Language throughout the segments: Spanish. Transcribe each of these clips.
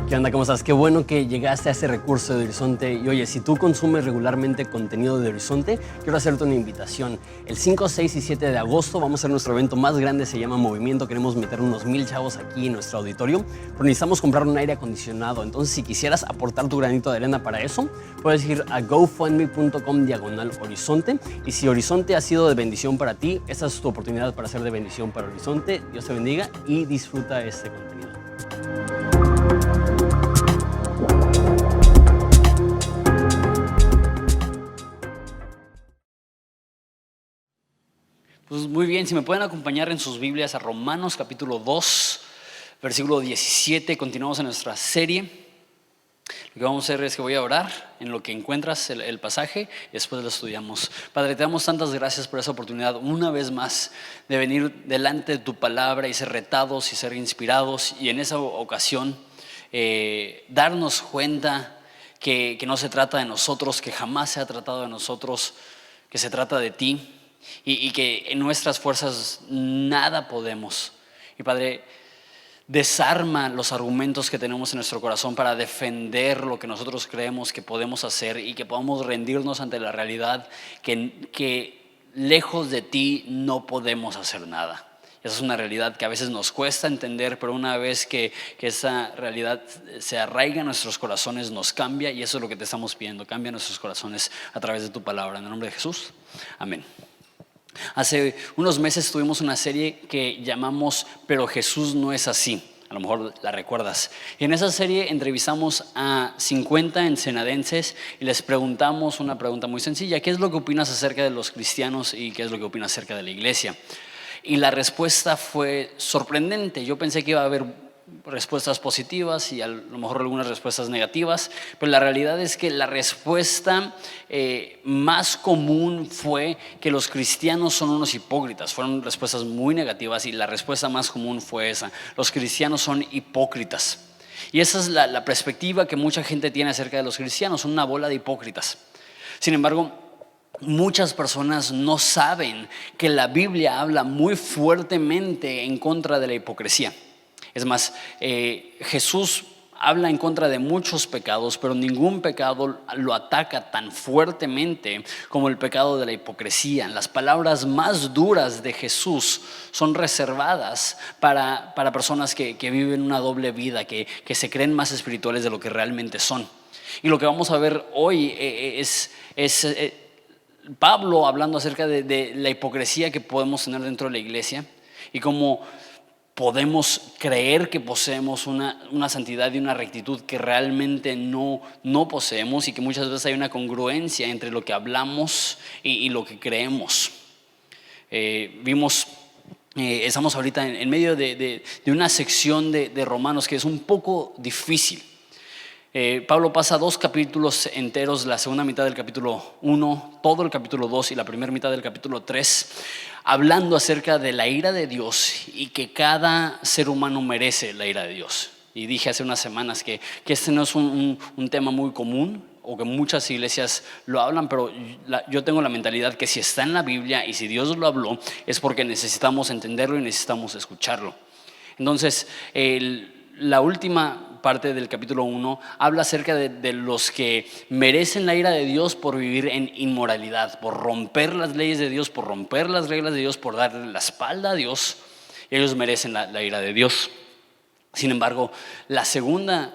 ¿Qué onda? ¿Cómo estás? Qué bueno que llegaste a ese recurso de Horizonte. Y oye, si tú consumes regularmente contenido de Horizonte, quiero hacerte una invitación. El 5, 6 y 7 de agosto vamos a hacer nuestro evento más grande, se llama Movimiento. Queremos meter unos 1000 chavos aquí en nuestro auditorio, pero necesitamos comprar un aire acondicionado. Entonces, si quisieras aportar tu granito de arena para eso, puedes ir a gofundme.com/Horizonte. Y si Horizonte ha sido de bendición para ti, esta es tu oportunidad para ser de bendición para Horizonte. Dios te bendiga y disfruta este contenido. Pues muy bien, si me pueden acompañar en sus Biblias a Romanos capítulo 2, versículo 17, continuamos en nuestra serie. Lo que vamos a hacer es que voy a orar en lo que encuentras el pasaje y después lo estudiamos. Padre, te damos tantas gracias por esa oportunidad una vez más de venir delante de tu palabra y ser retados y ser inspirados, y en esa ocasión darnos cuenta que no se trata de nosotros, que jamás se ha tratado de nosotros, que se trata de ti. Y que en nuestras fuerzas nada podemos. Y Padre, desarma los argumentos que tenemos en nuestro corazón para defender lo que nosotros creemos que podemos hacer y que podamos rendirnos ante la realidad que lejos de ti no podemos hacer nada. Esa es una realidad que a veces nos cuesta entender, pero una vez que esa realidad se arraiga en nuestros corazones, nos cambia, y eso es lo que te estamos pidiendo. Cambia nuestros corazones a través de tu palabra. En el nombre de Jesús, amén. Hace unos meses tuvimos una serie que llamamos Pero Jesús no es así. A lo mejor la recuerdas. Y en esa serie entrevistamos a 50 ensenadenses y les preguntamos una pregunta muy sencilla: ¿qué es lo que opinas acerca de los cristianos y qué es lo que opinas acerca de la iglesia? Y la respuesta fue sorprendente. Yo pensé que iba a haber respuestas positivas y a lo mejor algunas respuestas negativas, pero la realidad es que la respuesta más común fue que los cristianos son unos hipócritas. Fueron respuestas muy negativas y la respuesta más común fue esa: los cristianos son hipócritas. Y esa es la perspectiva que mucha gente tiene acerca de los cristianos, una bola de hipócritas. Sin embargo, muchas personas no saben que la Biblia habla muy fuertemente en contra de la hipocresía. Es más, Jesús habla en contra de muchos pecados, pero ningún pecado lo ataca tan fuertemente como el pecado de la hipocresía. Las palabras más duras de Jesús son reservadas para personas que viven una doble vida, que se creen más espirituales de lo que realmente son. Y lo que vamos a ver hoy es Pablo hablando acerca de la hipocresía que podemos tener dentro de la iglesia y cómo podemos creer que poseemos una santidad y una rectitud que realmente no poseemos, y que muchas veces hay una congruencia entre lo que hablamos y lo que creemos. Estamos ahorita en medio de una sección de Romanos que es un poco difícil. Pablo pasa 2 capítulos enteros, la segunda mitad del capítulo 1, todo el capítulo 2 y la primera mitad del capítulo 3, hablando acerca de la ira de Dios y que cada ser humano merece la ira de Dios. Y dije hace unas semanas que este no es un tema muy común, o que muchas iglesias lo hablan, pero yo tengo la mentalidad que si está en la Biblia y si Dios lo habló, es porque necesitamos entenderlo y necesitamos escucharlo. Entonces, la última parte del capítulo 1 habla acerca de los que merecen la ira de Dios por vivir en inmoralidad, por romper las leyes de Dios, por romper las reglas de Dios, por darle la espalda a Dios. Ellos merecen la ira de Dios. Sin embargo, la segunda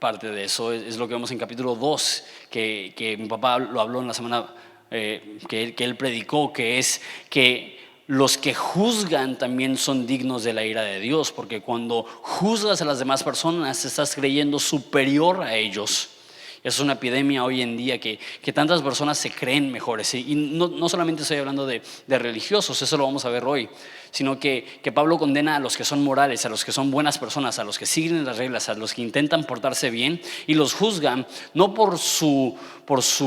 parte de eso es lo que vemos en capítulo 2, que mi papá lo habló en la semana que él predicó, que es que los que juzgan también son dignos de la ira de Dios, porque cuando juzgas a las demás personas estás creyendo superior a ellos. Es una epidemia hoy en día que tantas personas se creen mejores, ¿sí? Y no solamente estoy hablando de religiosos, eso lo vamos a ver hoy, sino que Pablo condena a los que son morales, a los que son buenas personas, a los que siguen las reglas, a los que intentan portarse bien, y los juzgan no por su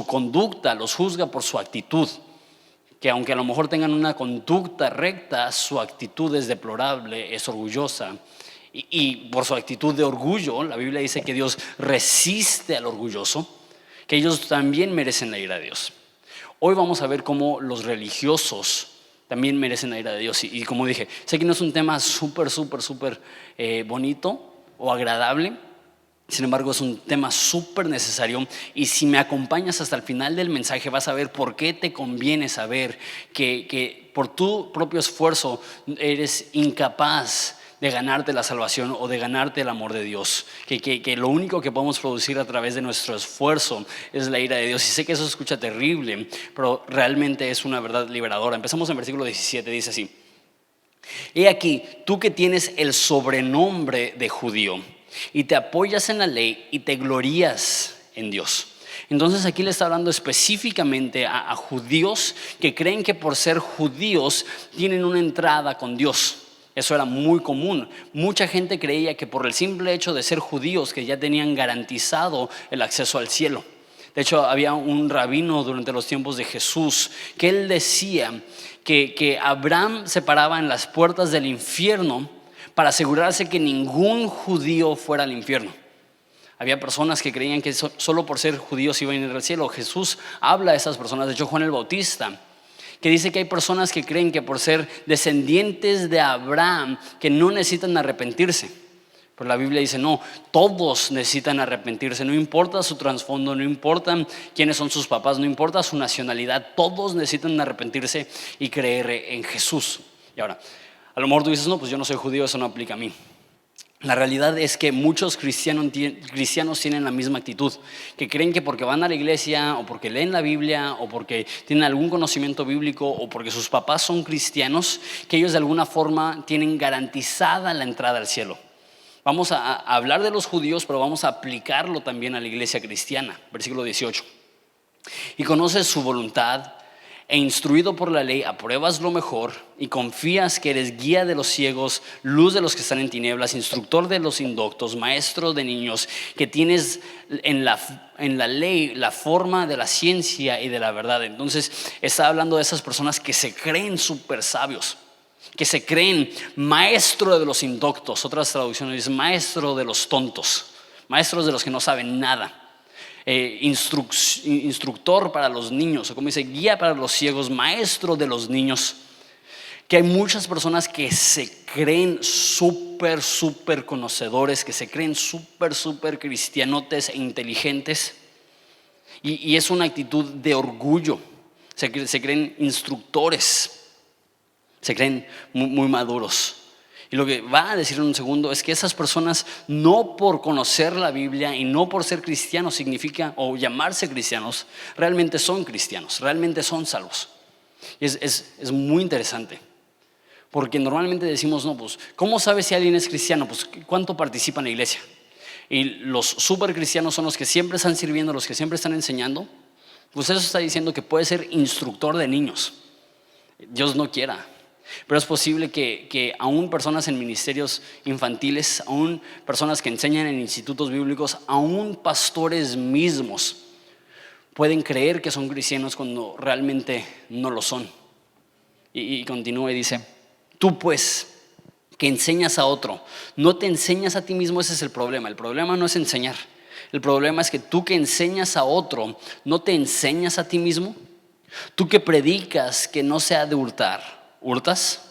conducta, los juzga por su actitud. Que aunque a lo mejor tengan una conducta recta, su actitud es deplorable, es orgullosa. Y por su actitud de orgullo, la Biblia dice que Dios resiste al orgulloso, que ellos también merecen la ira de Dios. Hoy vamos a ver cómo los religiosos también merecen la ira de Dios. Y como dije, sé que no es un tema súper bonito o agradable, Sin embargo, es un tema súper necesario y si me acompañas hasta el final del mensaje vas a ver por qué te conviene saber que por tu propio esfuerzo eres incapaz de ganarte la salvación o de ganarte el amor de Dios, que lo único que podemos producir a través de nuestro esfuerzo es la ira de Dios. Y sé que eso se escucha terrible, pero realmente es una verdad liberadora. Empezamos en versículo 17, dice así: He aquí, tú que tienes el sobrenombre de judío y te apoyas en la ley y te glorías en Dios. Entonces aquí le está hablando específicamente a judíos que creen que por ser judíos tienen una entrada con Dios. Eso era muy común. Mucha gente creía que por el simple hecho de ser judíos que ya tenían garantizado el acceso al cielo. De hecho, había un rabino durante los tiempos de Jesús que él decía que Abraham se paraba en las puertas del infierno para asegurarse que ningún judío fuera al infierno. Había personas que creían que solo por ser judíos iban a ir al cielo. Jesús habla a esas personas. De hecho, Juan el Bautista, que dice que hay personas que creen que por ser descendientes de Abraham que no necesitan arrepentirse. Pero la Biblia dice no, todos necesitan arrepentirse, no importa su trasfondo, no importa quiénes son sus papás, no importa su nacionalidad, todos necesitan arrepentirse y creer en Jesús. Y ahora, a lo mejor tú dices, no, pues yo no soy judío, eso no aplica a mí. La realidad es que muchos cristianos tienen la misma actitud, que creen que porque van a la iglesia o porque leen la Biblia o porque tienen algún conocimiento bíblico o porque sus papás son cristianos, que ellos de alguna forma tienen garantizada la entrada al cielo. Vamos a hablar de los judíos, pero vamos a aplicarlo también a la iglesia cristiana. Versículo 18. Y conoces su voluntad e instruido por la ley apruebas lo mejor y confías que eres guía de los ciegos, luz de los que están en tinieblas, instructor de los indoctos, maestro de niños, que tienes en la ley la forma de la ciencia y de la verdad. Entonces está hablando de esas personas que se creen súper sabios, que se creen maestro de los indoctos. Otras traducciones dicen maestro de los tontos, maestros de los que no saben nada. Instructor para los niños, o como dice, guía para los ciegos, maestro de los niños. Que hay muchas personas que se creen súper conocedores, que se creen súper cristianotes e inteligentes, y es una actitud de orgullo. Se creen instructores, se creen muy maduros. Y lo que va a decir en un segundo es que esas personas, no por conocer la Biblia y no por ser cristianos significa, o llamarse cristianos, realmente son cristianos, realmente son salvos. Es muy interesante, porque normalmente decimos, no, pues, ¿cómo sabes si alguien es cristiano? Pues, ¿cuánto participa en la iglesia? Y los super cristianos son los que siempre están sirviendo, los que siempre están enseñando. Pues eso está diciendo que puede ser instructor de niños. Dios no quiera. Pero es posible que aún personas en ministerios infantiles, aún personas que enseñan en institutos bíblicos, aún pastores mismos pueden creer que son cristianos cuando realmente no lo son. Y continúa y dice, tú pues que enseñas a otro, no te enseñas a ti mismo. Ese es el problema. El problema no es enseñar. El problema es que tú que enseñas a otro, no te enseñas a ti mismo. Tú que predicas que no se ha de hurtar, ¿hurtas?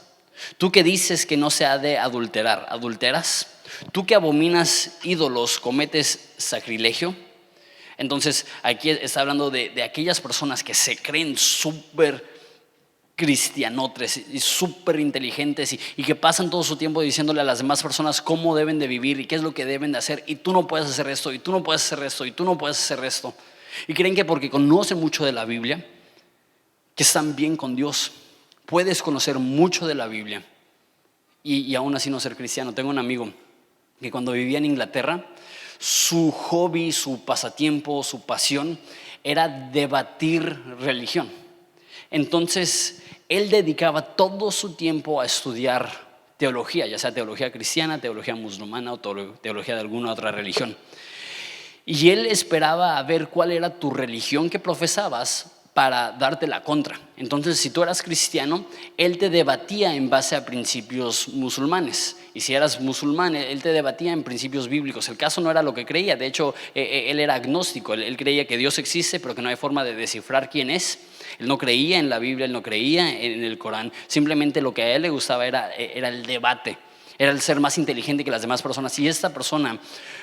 Tú que dices que no se ha de adulterar, ¿adulteras? Tú que abominas ídolos, ¿cometes sacrilegio? Entonces aquí está hablando de aquellas personas que se creen súper cristianotres y súper inteligentes y que pasan todo su tiempo diciéndole a las demás personas cómo deben de vivir y qué es lo que deben de hacer, y tú no puedes hacer esto, y tú no puedes hacer esto, y tú no puedes hacer esto. Y creen que porque conocen mucho de la Biblia, que están bien con Dios. Puedes conocer mucho de la Biblia y aún así no ser cristiano. Tengo un amigo que cuando vivía en Inglaterra, su hobby, su pasatiempo, su pasión era debatir religión. Entonces él dedicaba todo su tiempo a estudiar teología, ya sea teología cristiana, teología musulmana o teología de alguna otra religión. Y él esperaba a ver cuál era tu religión que profesabas para darte la contra. Entonces, si tú eras cristiano, él te debatía en base a principios musulmanes. Y si eras musulmán, él te debatía en principios bíblicos. El caso no era lo que creía. De hecho, él era agnóstico. Él creía que Dios existe, pero que no hay forma de descifrar quién es. Él no creía en la Biblia, él no creía en el Corán. Simplemente lo que a él le gustaba era el debate. Era el ser más inteligente que las demás personas. Y esta persona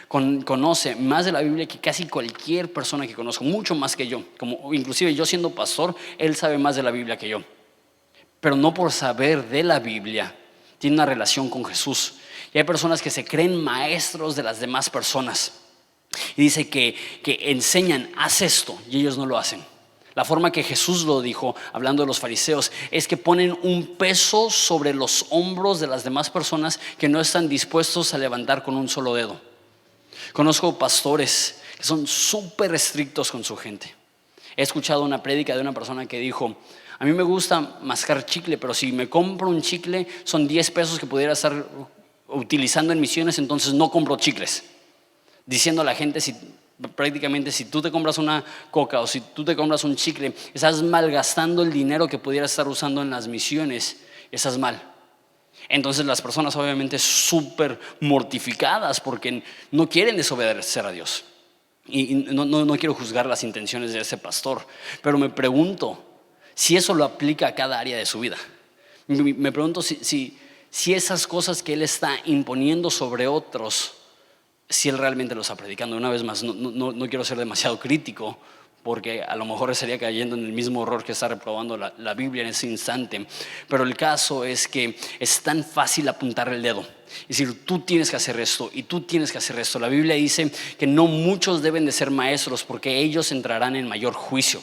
conoce más de la Biblia que casi cualquier persona que conozco, mucho más que yo. Como inclusive yo siendo pastor, él sabe más de la Biblia que yo. Pero no por saber de la Biblia tiene una relación con Jesús. Y hay personas que se creen maestros de las demás personas. Y dice que enseñan, haz esto, y ellos no lo hacen. La forma que Jesús lo dijo, hablando de los fariseos, es que ponen un peso sobre los hombros de las demás personas que no están dispuestos a levantar con un solo dedo. Conozco pastores que son súper estrictos con su gente. He escuchado una prédica de una persona que dijo: a mí me gusta mascar chicle, pero si me compro un chicle son 10 pesos que pudiera estar utilizando en misiones, entonces no compro chicles. Diciendo a la gente, prácticamente si tú te compras una coca o si tú te compras un chicle, estás malgastando el dinero que pudieras estar usando en las misiones, estás mal. Entonces las personas obviamente súper mortificadas porque no quieren desobedecer a Dios. Y no quiero juzgar las intenciones de ese pastor, pero me pregunto si eso lo aplica a cada área de su vida. Me pregunto si esas cosas que él está imponiendo sobre otros, si él realmente lo está predicando. Una vez más, no quiero ser demasiado crítico, porque a lo mejor estaría cayendo en el mismo error que está reprobando la Biblia en ese instante. Pero el caso es que es tan fácil apuntar el dedo y decir: tú tienes que hacer esto y tú tienes que hacer esto. La Biblia dice que no muchos deben de ser maestros, porque ellos entrarán en mayor juicio.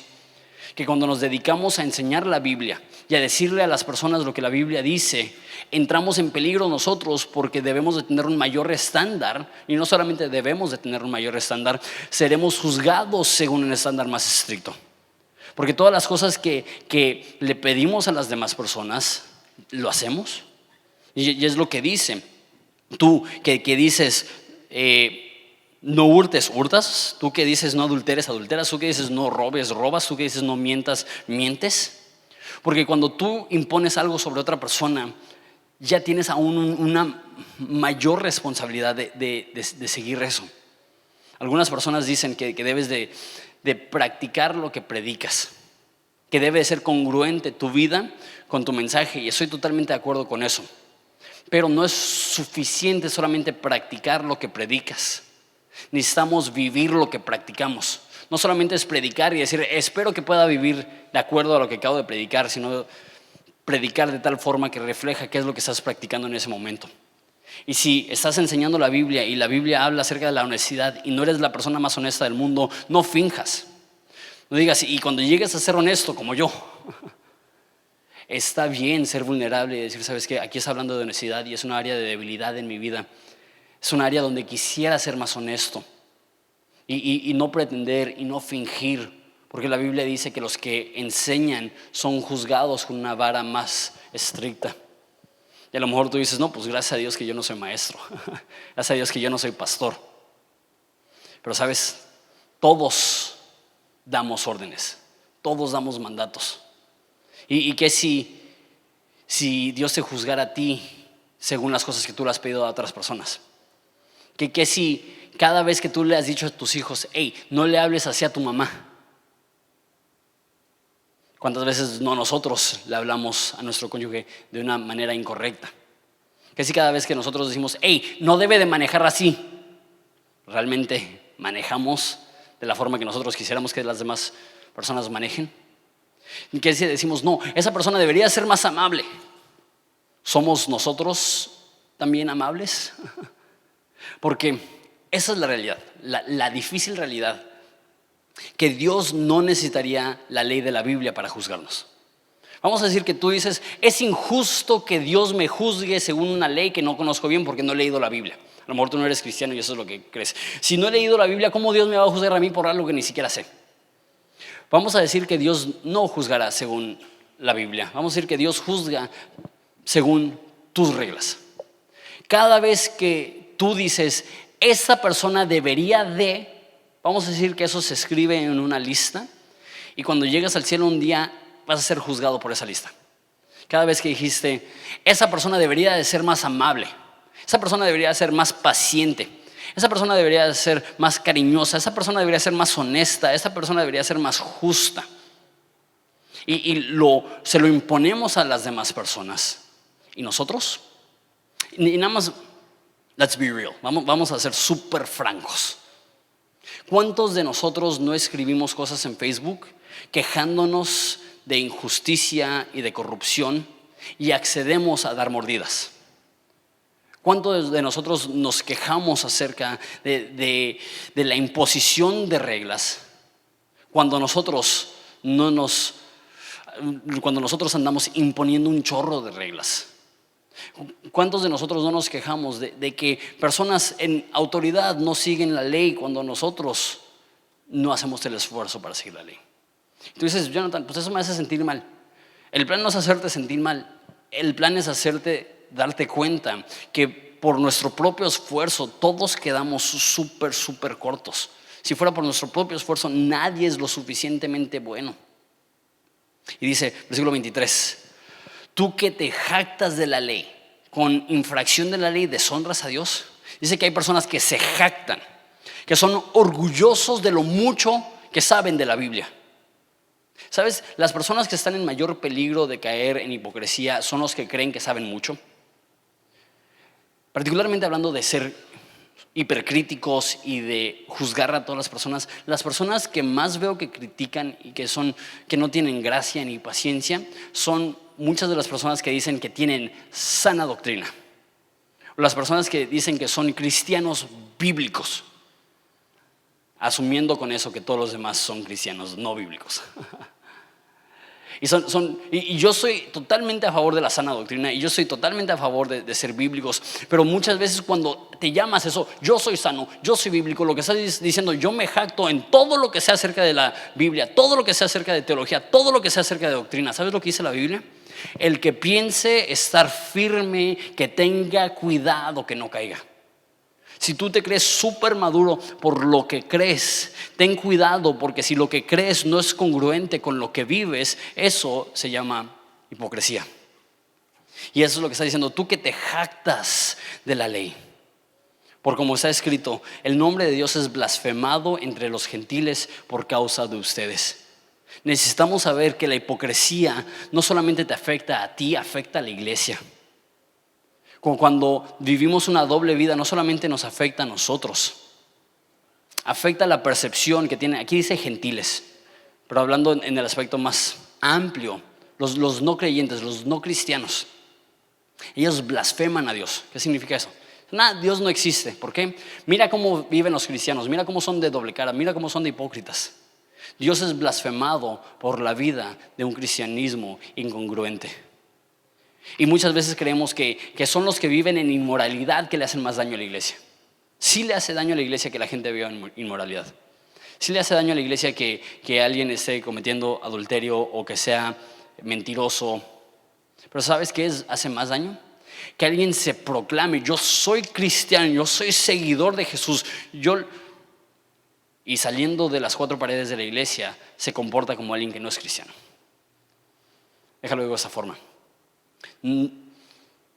Que cuando nos dedicamos a enseñar la Biblia y a decirle a las personas lo que la Biblia dice, entramos en peligro nosotros, porque debemos de tener un mayor estándar. Y no solamente debemos de tener un mayor estándar, seremos juzgados según un estándar más estricto. Porque todas las cosas que le pedimos a las demás personas, lo hacemos. Y es lo que dice. Tú que dices no hurtes, hurtas. Tú que dices no adulteres, adulteras. Tú que dices no robes, robas. Tú que dices no mientas, mientes. Porque cuando tú impones algo sobre otra persona, ya tienes aún una mayor responsabilidad de seguir eso. Algunas personas dicen que debes de practicar lo que predicas, que debe ser congruente tu vida con tu mensaje, y estoy totalmente de acuerdo con eso. Pero no es suficiente solamente practicar lo que predicas. Necesitamos vivir lo que practicamos. No solamente es predicar y decir espero que pueda vivir de acuerdo a lo que acabo de predicar, sino predicar de tal forma que refleja qué es lo que estás practicando en ese momento. Y si estás enseñando la Biblia y la Biblia habla acerca de la honestidad y no eres la persona más honesta del mundo, no finjas. No digas: y cuando llegues a ser honesto como yo. Está bien ser vulnerable y decir: sabes qué, aquí está hablando de honestidad y es un área de debilidad en mi vida. Es un área donde quisiera ser más honesto y no pretender y no fingir, porque la Biblia dice que los que enseñan son juzgados con una vara más estricta. Y a lo mejor tú dices: no, pues gracias a Dios que yo no soy maestro, gracias a Dios que yo no soy pastor. Pero sabes, todos damos órdenes, todos damos mandatos. Y que si Dios te juzgara a ti según las cosas que tú le has pedido a otras personas. Que si cada vez que tú le has dicho a tus hijos: hey, no le hables así a tu mamá. ¿Cuántas veces no nosotros le hablamos a nuestro cónyuge de una manera incorrecta? Que si cada vez que nosotros decimos: hey, no debe de manejar así, ¿realmente manejamos de la forma que nosotros quisiéramos que las demás personas manejen? Que si decimos: no, esa persona debería ser más amable, ¿somos nosotros también amables? Porque esa es la realidad, la difícil realidad, que Dios no necesitaría la ley de la Biblia para juzgarnos. Vamos a decir que tú dices: es injusto que Dios me juzgue según una ley que no conozco bien porque no he leído la Biblia. A lo mejor tú no eres cristiano y eso es lo que crees. Si no he leído la Biblia, ¿cómo Dios me va a juzgar a mí por algo que ni siquiera sé? Vamos a decir que Dios no juzgará según la Biblia. Vamos a decir que Dios juzga según tus reglas. Cada vez que tú dices: esta persona debería de, vamos a decir que eso se escribe en una lista, y cuando llegas al cielo un día vas a ser juzgado por esa lista. Cada vez que dijiste: esa persona debería de ser más amable, esa persona debería de ser más paciente, esa persona debería de ser más cariñosa, esa persona debería ser más honesta, esa persona debería ser más justa, y se lo imponemos a las demás personas. ¿Y nosotros? Y nada más, let's be real, vamos a ser súper francos. ¿Cuántos de nosotros no escribimos cosas en Facebook quejándonos de injusticia y de corrupción y accedemos a dar mordidas? ¿Cuántos de nosotros nos quejamos acerca de la imposición de reglas cuando nosotros andamos imponiendo un chorro de reglas? ¿Cuántos de nosotros no nos quejamos de que personas en autoridad no siguen la ley cuando nosotros no hacemos el esfuerzo para seguir la ley? Tú dices, Jonathan, pues eso me hace sentir mal. El plan no es hacerte sentir mal. El plan es darte cuenta que por nuestro propio esfuerzo todos quedamos súper cortos. Si fuera por nuestro propio esfuerzo, nadie es lo suficientemente bueno. Y dice, versículo 23, tú que te jactas de la ley, con infracción de la ley deshonras a Dios. Dice que hay personas que se jactan, que son orgullosos de lo mucho que saben de la Biblia. ¿Sabes? Las personas que están en mayor peligro de caer en hipocresía son los que creen que saben mucho. Particularmente hablando de ser hipercríticos y de juzgar a todas las personas que más veo que critican y que no tienen gracia ni paciencia, son muchas de las personas que dicen que tienen sana doctrina, o las personas que dicen que son cristianos bíblicos, asumiendo con eso que todos los demás son cristianos no bíblicos. Y yo soy totalmente a favor de la sana doctrina y yo soy totalmente a favor de ser bíblicos, pero muchas veces cuando te llamas eso, yo soy sano, yo soy bíblico, lo que estás diciendo, yo me jacto en todo lo que sea acerca de la Biblia, todo lo que sea acerca de teología, todo lo que sea acerca de doctrina. ¿Sabes lo que dice la Biblia? El que piense estar firme, que tenga cuidado que no caiga. Si tú te crees súper maduro por lo que crees, ten cuidado, porque si lo que crees no es congruente con lo que vives, eso se llama hipocresía. Y eso es lo que está diciendo, tú que te jactas de la ley. Por como está escrito, el nombre de Dios es blasfemado entre los gentiles por causa de ustedes. Necesitamos saber que la hipocresía no solamente te afecta a ti, afecta a la iglesia. Como cuando vivimos una doble vida, no solamente nos afecta a nosotros, afecta la percepción que tienen. Aquí dice gentiles, pero hablando en el aspecto más amplio, los no creyentes, los no cristianos, ellos blasfeman a Dios. ¿Qué significa eso? Dios no existe. ¿Por qué? Mira cómo viven los cristianos, mira cómo son de doble cara, mira cómo son de hipócritas. Dios es blasfemado por la vida de un cristianismo incongruente. Y muchas veces creemos que son los que viven en inmoralidad que le hacen más daño a la iglesia. Sí le hace daño a la iglesia que la gente viva en inmoralidad. Sí le hace daño a la iglesia que alguien esté cometiendo adulterio o que sea mentiroso. Pero ¿sabes qué hace más daño? Que alguien se proclame, yo soy cristiano, yo soy seguidor de Jesús. Y saliendo de las cuatro paredes de la iglesia se comporta como alguien que no es cristiano. Déjalo de esa forma.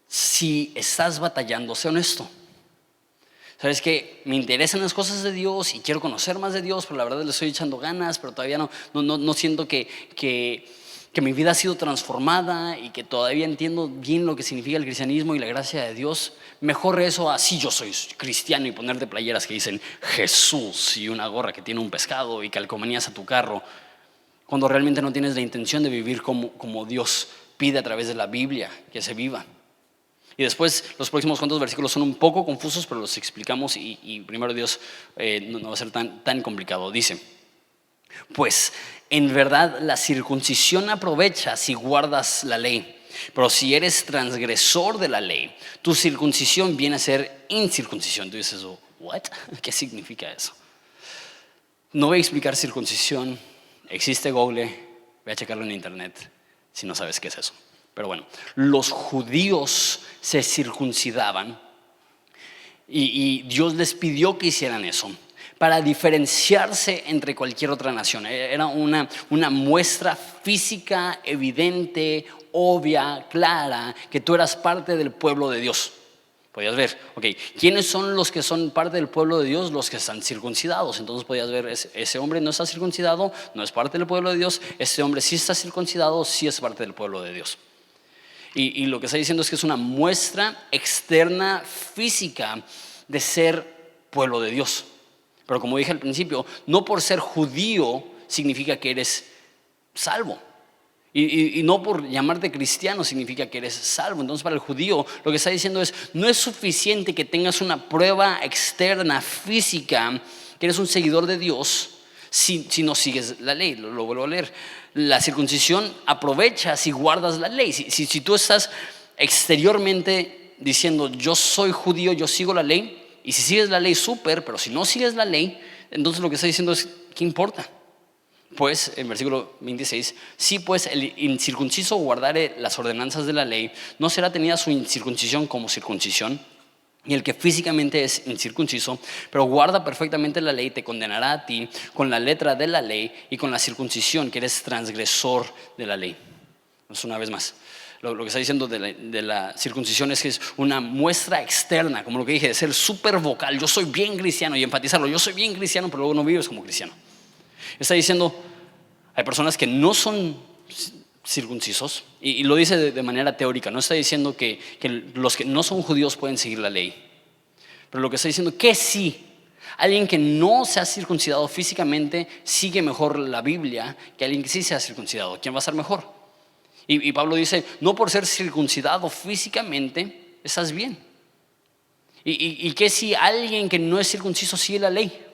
Si estás batallando, sé honesto. Sabes que me interesan las cosas de Dios y quiero conocer más de Dios, pero la verdad le estoy echando ganas, pero todavía no siento que mi vida ha sido transformada y que todavía entiendo bien lo que significa el cristianismo y la gracia de Dios. Mejor eso a sí, yo soy cristiano, y ponerte playeras que dicen Jesús y una gorra que tiene un pescado y calcomanías a tu carro, cuando realmente no tienes la intención de vivir como Dios pide a través de la Biblia que se viva. Y después los próximos cuantos versículos son un poco confusos, pero los explicamos y primero Dios no va a ser tan complicado. Dice, pues en verdad la circuncisión aprovecha si guardas la ley, pero si eres transgresor de la ley, tu circuncisión viene a ser incircuncisión. Tú dices, ¿what? ¿Qué significa eso? No voy a explicar circuncisión, existe Google, voy a checarlo en internet si no sabes qué es eso. Pero bueno, los judíos se circuncidaban y Dios les pidió que hicieran eso para diferenciarse entre cualquier otra nación. Era una muestra física, evidente, obvia, clara, que tú eras parte del pueblo de Dios. Podías ver, ¿quiénes son los que son parte del pueblo de Dios? Los que están circuncidados. Entonces podías ver, ese hombre no está circuncidado, no es parte del pueblo de Dios. Ese hombre sí está circuncidado, sí es parte del pueblo de Dios. Y lo que está diciendo es que es una muestra externa física de ser pueblo de Dios. Pero como dije al principio, no por ser judío significa que eres salvo. Y no por llamarte cristiano significa que eres salvo. Entonces para el judío lo que está diciendo es, no es suficiente que tengas una prueba externa, física, que eres un seguidor de Dios, si no sigues la ley. Lo vuelvo a leer. La circuncisión aprovecha si guardas la ley. Si tú estás exteriormente diciendo, yo soy judío, yo sigo la ley, y si sigues la ley, súper, pero si no sigues la ley, entonces lo que está diciendo es, ¿qué importa? Pues, en versículo 26, si pues el incircunciso guardare las ordenanzas de la ley, no será tenida su incircuncisión como circuncisión, y el que físicamente es incircunciso, pero guarda perfectamente la ley, te condenará a ti con la letra de la ley y con la circuncisión, que eres transgresor de la ley. Entonces, una vez más, lo que está diciendo de la circuncisión es que es una muestra externa, como lo que dije, de ser súper vocal. Yo soy bien cristiano, y enfatizarlo, yo soy bien cristiano, pero luego no vives como cristiano. Está diciendo, hay personas que no son circuncisos, y lo dice de manera teórica. No está diciendo que los que no son judíos pueden seguir la ley, pero lo que está diciendo que sí, alguien que no se ha circuncidado físicamente sigue mejor la Biblia que alguien que sí se ha circuncidado. ¿Quién va a ser mejor? Y Pablo dice, no por ser circuncidado físicamente estás bien. Y que si alguien que no es circunciso sigue la ley.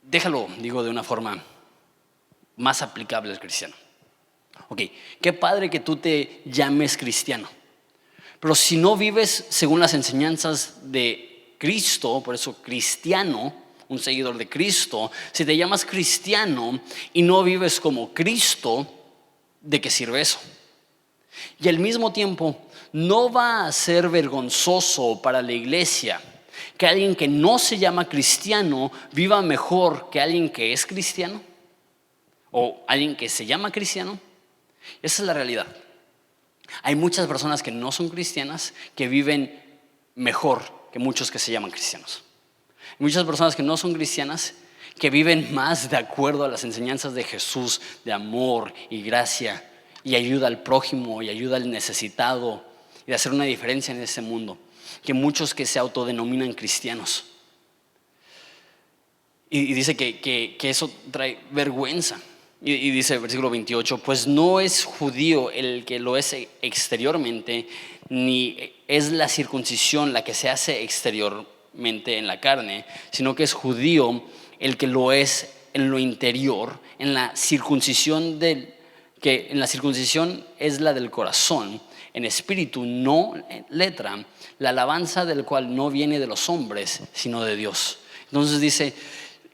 Déjalo, digo de una forma más aplicable al cristiano. Ok, qué padre que tú te llames cristiano, pero si no vives según las enseñanzas de Cristo, por eso cristiano, un seguidor de Cristo, si te llamas cristiano y no vives como Cristo, ¿de qué sirve eso? Y al mismo tiempo, no va a ser vergonzoso para la iglesia que alguien que no se llama cristiano viva mejor que alguien que es cristiano o alguien que se llama cristiano. Esa es la realidad. Hay muchas personas que no son cristianas que viven mejor que muchos que se llaman cristianos. Hay muchas personas que no son cristianas que viven más de acuerdo a las enseñanzas de Jesús, de amor y gracia, y ayuda al prójimo y ayuda al necesitado, y de hacer una diferencia en este mundo, que muchos que se autodenominan cristianos. Y dice que eso trae vergüenza. Y dice versículo 28, pues no es judío el que lo es exteriormente, ni es la circuncisión la que se hace exteriormente en la carne, sino que es judío el que lo es en lo interior, en la circuncisión que en la circuncisión es la del corazón, en espíritu, no en letra, la alabanza del cual no viene de los hombres, sino de Dios. Entonces dice,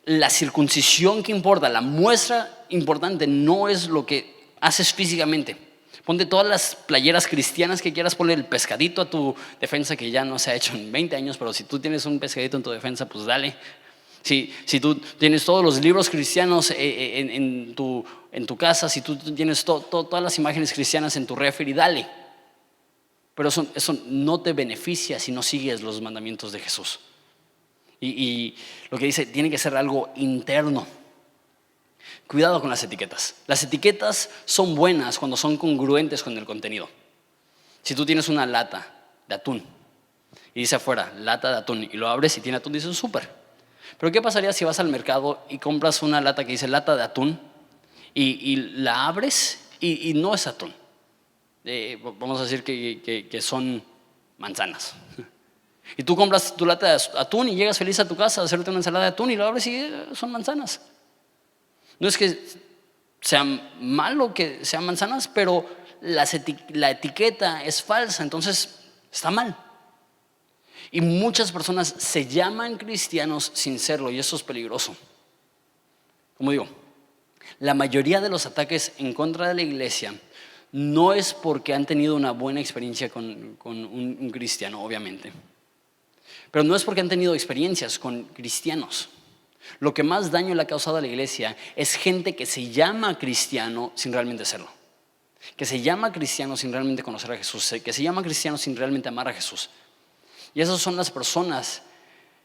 la circuncisión que importa, la muestra importante no es lo que haces físicamente. Ponte todas las playeras cristianas que quieras, ponle el pescadito a tu defensa, que ya no se ha hecho en 20 años, pero si tú tienes un pescadito en tu defensa, pues dale. Si tú tienes todos los libros cristianos en tu casa, si tú tienes todas las imágenes cristianas en tu refri, dale. Pero eso no te beneficia si no sigues los mandamientos de Jesús. Y lo que dice, tiene que ser algo interno. Cuidado con las etiquetas. Las etiquetas son buenas cuando son congruentes con el contenido. Si tú tienes una lata de atún y dice afuera, lata de atún, y lo abres y tiene atún, dices súper. Pero ¿qué pasaría si vas al mercado y compras una lata que dice lata de atún y la abres y no es atún? Vamos a decir que son manzanas. Y tú compras tu lata de atún y llegas feliz a tu casa a hacerte una ensalada de atún y lo abres y son manzanas. No es que sea malo que sean manzanas, pero la etiqueta es falsa, entonces está mal. Y muchas personas se llaman cristianos sin serlo, y eso es peligroso. Como digo, la mayoría de los ataques en contra de la iglesia no es porque han tenido una buena experiencia con un cristiano, obviamente. Pero no es porque han tenido experiencias con cristianos. Lo que más daño le ha causado a la iglesia es gente que se llama cristiano sin realmente serlo. Que se llama cristiano sin realmente conocer a Jesús. Que se llama cristiano sin realmente amar a Jesús. Y esas son las personas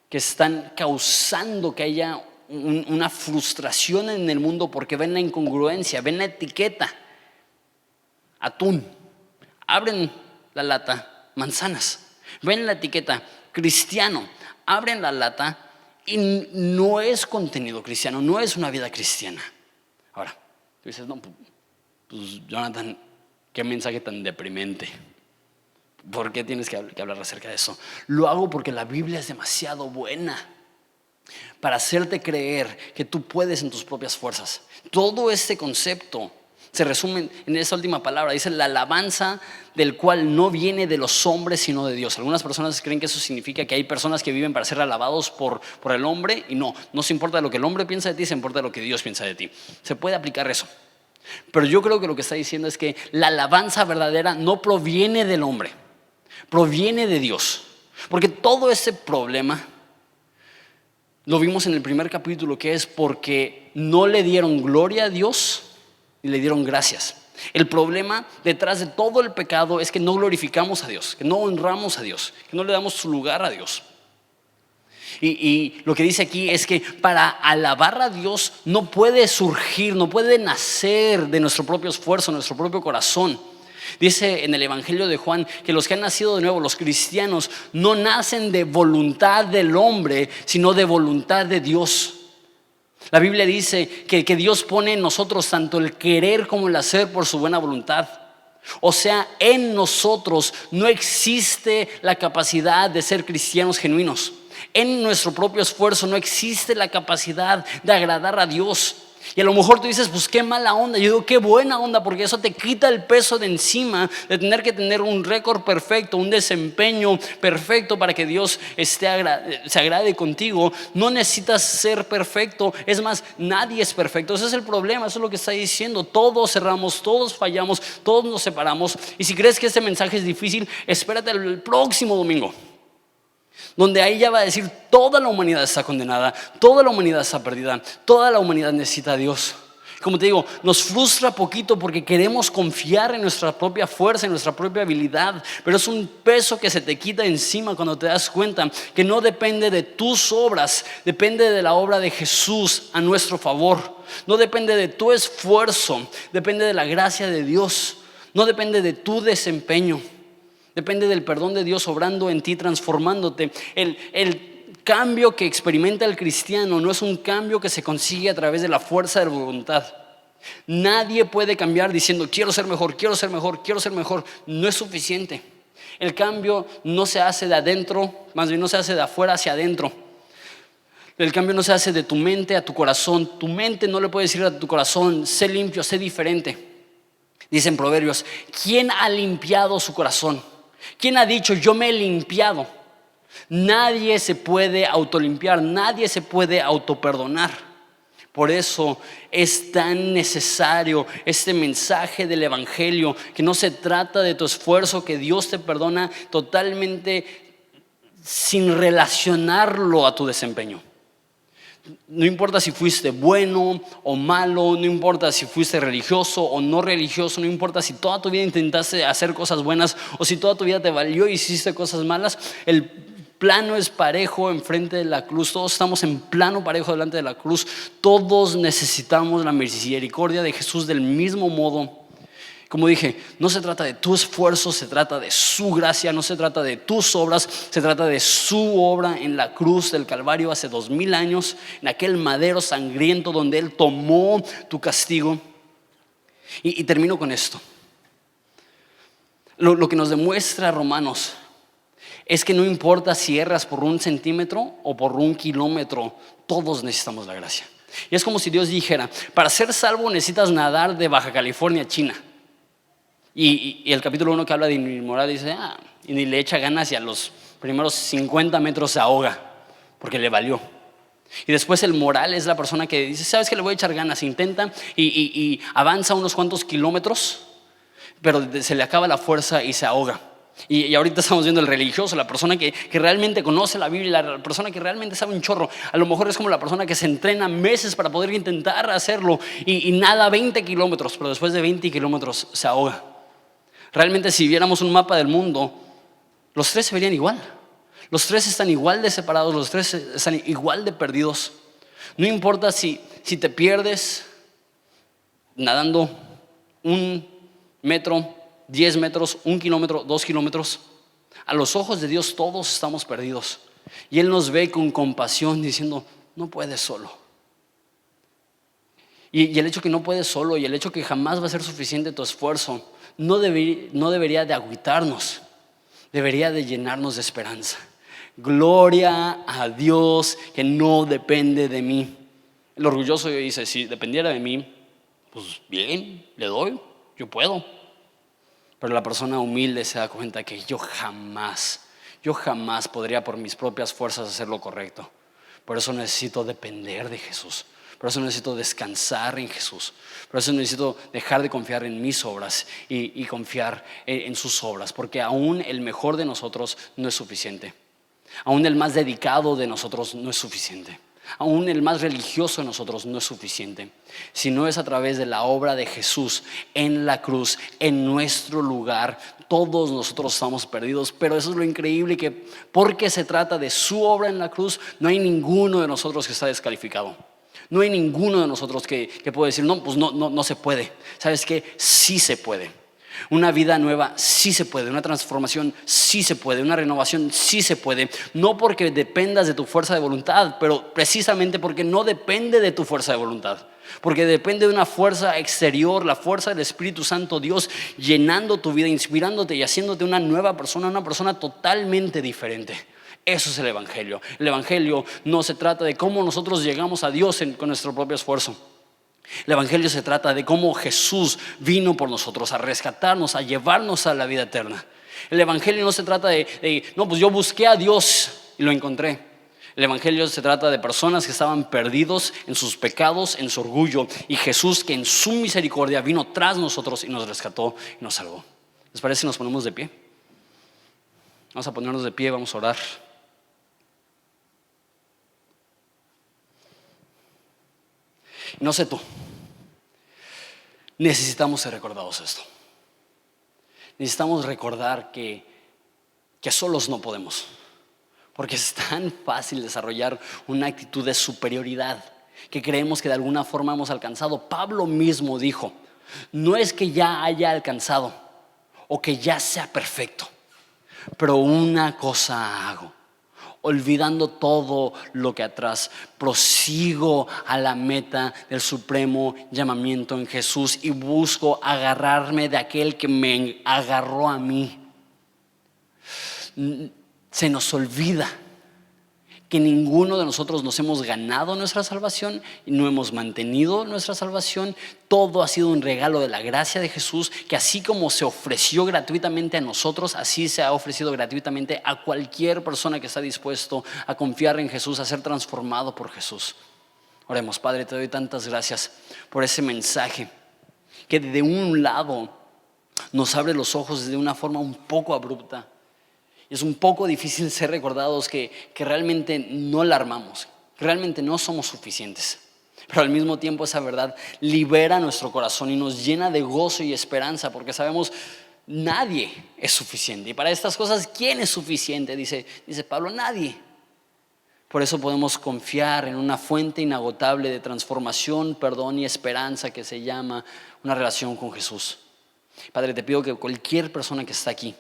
que están causando que haya una frustración en el mundo porque ven la incongruencia, ven la etiqueta. atún. Abren la lata, manzanas. Ven la etiqueta, cristiano. Abren la lata y no es contenido cristiano, no es una vida cristiana. Ahora, tú dices, no, pues Jonathan, qué mensaje tan deprimente. ¿Por qué tienes que hablar acerca de eso? Lo hago porque la Biblia es demasiado buena para hacerte creer que tú puedes en tus propias fuerzas. Todo este concepto se resume en esa última palabra. Dice la alabanza del cual no viene de los hombres sino de Dios. Algunas personas creen que eso significa que hay personas que viven para ser alabados por el hombre. Y no se importa lo que el hombre piensa de ti, se importa lo que Dios piensa de ti. Se puede aplicar eso. Pero yo creo que lo que está diciendo es que la alabanza verdadera no proviene del hombre, proviene de Dios. Porque todo ese problema lo vimos en el primer capítulo, que es porque no le dieron gloria a Dios y le dieron gracias. El problema detrás de todo el pecado es que no glorificamos a Dios, que no honramos a Dios, que no le damos su lugar a Dios. Y lo que dice aquí es que para alabar a Dios no puede surgir, no puede nacer de nuestro propio esfuerzo, nuestro propio corazón. Dice en el Evangelio de Juan que los que han nacido de nuevo, los cristianos, no nacen de voluntad del hombre, sino de voluntad de Dios. La Biblia dice que Dios pone en nosotros tanto el querer como el hacer por su buena voluntad. O sea, en nosotros no existe la capacidad de ser cristianos genuinos. En nuestro propio esfuerzo no existe la capacidad de agradar a Dios. Y a lo mejor tú dices, pues qué mala onda. Yo digo, qué buena onda, porque eso te quita el peso de encima de tener que tener un récord perfecto, un desempeño perfecto para que Dios se agrade contigo. No necesitas ser perfecto. Es más, nadie es perfecto. Ese es el problema, eso es lo que está diciendo. Todos erramos, todos fallamos, todos nos separamos. Y si crees que este mensaje es difícil, espérate el próximo domingo, donde ahí ya va a decir toda la humanidad está condenada, toda la humanidad está perdida, toda la humanidad necesita a Dios. Como te digo, nos frustra poquito porque queremos confiar en nuestra propia fuerza, en nuestra propia habilidad, pero es un peso que se te quita encima cuando te das cuenta que no depende de tus obras, depende de la obra de Jesús a nuestro favor. No depende de tu esfuerzo, depende de la gracia de Dios, no depende de tu desempeño. Depende del perdón de Dios obrando en ti, transformándote. El cambio que experimenta el cristiano no es un cambio que se consigue a través de la fuerza de la voluntad. Nadie puede cambiar diciendo quiero ser mejor, quiero ser mejor, quiero ser mejor. No es suficiente. El cambio no se hace de adentro, más bien no se hace de afuera hacia adentro. El cambio no se hace de tu mente a tu corazón. Tu mente no le puede decir a tu corazón, sé limpio, sé diferente. Dicen Proverbios, ¿quién ha limpiado su corazón? ¿Quién ha dicho yo me he limpiado? Nadie se puede autolimpiar, nadie se puede autoperdonar. Por eso es tan necesario este mensaje del Evangelio, que no se trata de tu esfuerzo, que Dios te perdona totalmente sin relacionarlo a tu desempeño. No importa si fuiste bueno o malo, no importa si fuiste religioso o no religioso, no importa si toda tu vida intentaste hacer cosas buenas o si toda tu vida te valió y hiciste cosas malas. El plano es parejo enfrente de la cruz, todos estamos en plano parejo delante de la cruz. Todos necesitamos la misericordia de Jesús del mismo modo. Como dije, no se trata de tu esfuerzo, se trata de su gracia, no se trata de tus obras, se trata de su obra en la cruz del Calvario hace 2000 años, en aquel madero sangriento donde Él tomó tu castigo. Y termino con esto. Lo que nos demuestra Romanos es que no importa si erras por 1 centímetro o por 1 kilómetro, todos necesitamos la gracia. Y es como si Dios dijera, para ser salvo necesitas nadar de Baja California a China. Y el capítulo 1 que habla de inmoral dice, y ni le echa ganas y a los primeros 50 metros se ahoga porque le valió. Y después el moral es la persona que dice, ¿sabes qué? Le voy a echar ganas, intenta y avanza unos cuantos kilómetros, pero se le acaba la fuerza y se ahoga. Y ahorita estamos viendo el religioso, la persona que realmente conoce la Biblia, la persona que realmente sabe un chorro. A lo mejor es como la persona que se entrena meses para poder intentar hacerlo y nada 20 kilómetros, pero después de 20 kilómetros se ahoga. Realmente si viéramos un mapa del mundo, los tres se verían igual. Los tres están igual de separados, los tres están igual de perdidos. No importa si te pierdes nadando 1 metro, 10 metros, 1 kilómetro, 2 kilómetros. A los ojos de Dios todos estamos perdidos. Y Él nos ve con compasión diciendo, no puedes solo. Y el hecho que no puedes solo y el hecho que jamás va a ser suficiente tu esfuerzo no debería de agüitarnos, debería de llenarnos de esperanza. Gloria a Dios que no depende de mí. El orgulloso dice, si dependiera de mí, pues bien, le doy, yo puedo. Pero la persona humilde se da cuenta que yo jamás podría por mis propias fuerzas hacer lo correcto. Por eso necesito depender de Jesús. Por eso necesito descansar en Jesús. Por eso necesito dejar de confiar en mis obras y confiar en sus obras. Porque aún el mejor de nosotros no es suficiente. Aún el más dedicado de nosotros no es suficiente. Aún el más religioso de nosotros no es suficiente. Si no es a través de la obra de Jesús en la cruz, en nuestro lugar, todos nosotros estamos perdidos. Pero eso es lo increíble, que porque se trata de su obra en la cruz, no hay ninguno de nosotros que está descalificado. No hay ninguno de nosotros que puede decir, no, pues no se puede. ¿Sabes qué? Sí se puede. Una vida nueva sí se puede, una transformación sí se puede, una renovación sí se puede. No porque dependas de tu fuerza de voluntad, pero precisamente porque no depende de tu fuerza de voluntad. Porque depende de una fuerza exterior, la fuerza del Espíritu Santo, Dios llenando tu vida, inspirándote y haciéndote una nueva persona, una persona totalmente diferente. Eso es el Evangelio. El Evangelio no se trata de cómo nosotros llegamos a Dios con nuestro propio esfuerzo. El Evangelio se trata de cómo Jesús vino por nosotros a rescatarnos, a llevarnos a la vida eterna. El Evangelio no se trata no, pues yo busqué a Dios y lo encontré. El Evangelio se trata de personas que estaban perdidos en sus pecados, en su orgullo, y Jesús, que en su misericordia vino tras nosotros y nos rescató y nos salvó. ¿Les parece si nos ponemos de pie? Vamos a ponernos de pie, vamos a orar. No sé tú, necesitamos ser recordados esto. Necesitamos recordar que solos no podemos, porque es tan fácil desarrollar una actitud de superioridad que creemos que de alguna forma hemos alcanzado. Pablo mismo dijo, no es que ya haya alcanzado o que ya sea perfecto, pero una cosa hago. Olvidando todo lo que atrás, prosigo a la meta del supremo llamamiento en Jesús y busco agarrarme de aquel que me agarró a mí. Se nos olvida que ninguno de nosotros nos hemos ganado nuestra salvación y no hemos mantenido nuestra salvación. Todo ha sido un regalo de la gracia de Jesús, que así como se ofreció gratuitamente a nosotros, así se ha ofrecido gratuitamente a cualquier persona que está dispuesto a confiar en Jesús, a ser transformado por Jesús. Oremos. Padre, te doy tantas gracias por ese mensaje que de un lado nos abre los ojos de una forma un poco abrupta. Es un poco difícil ser recordados que realmente no la armamos, que realmente no somos suficientes. Pero al mismo tiempo esa verdad libera nuestro corazón y nos llena de gozo y esperanza, porque sabemos nadie es suficiente. Y para estas cosas, ¿quién es suficiente? Dice Pablo, nadie. Por eso podemos confiar en una fuente inagotable de transformación, perdón y esperanza que se llama una relación con Jesús. Padre, te pido que cualquier persona que está aquí,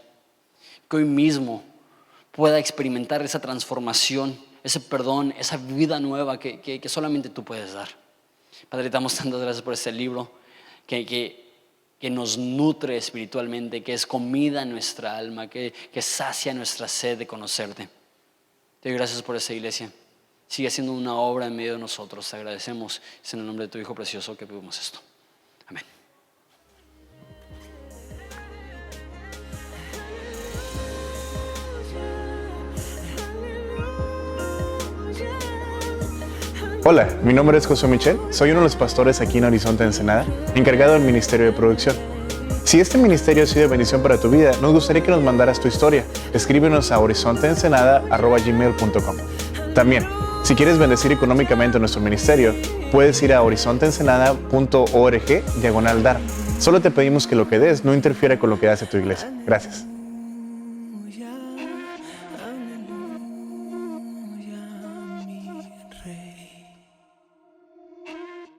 que hoy mismo pueda experimentar esa transformación, ese perdón, esa vida nueva que solamente tú puedes dar. Padre, te damos tantas gracias por este libro que nos nutre espiritualmente, que es comida en nuestra alma, que sacia nuestra sed de conocerte. Te doy gracias por esta iglesia. Sigue haciendo una obra en medio de nosotros. Te agradecemos. Es en el nombre de tu Hijo precioso que pedimos esto. Amén. Hola, mi nombre es José Michel, soy uno de los pastores aquí en Horizonte Ensenada, encargado del Ministerio de Producción. Si este ministerio ha sido de bendición para tu vida, nos gustaría que nos mandaras tu historia. Escríbenos a horizonteensenada@gmail.com. También, si quieres bendecir económicamente nuestro ministerio, puedes ir a horizonteensenada.org/dar. Solo te pedimos que lo que des no interfiera con lo que hace tu iglesia. Gracias.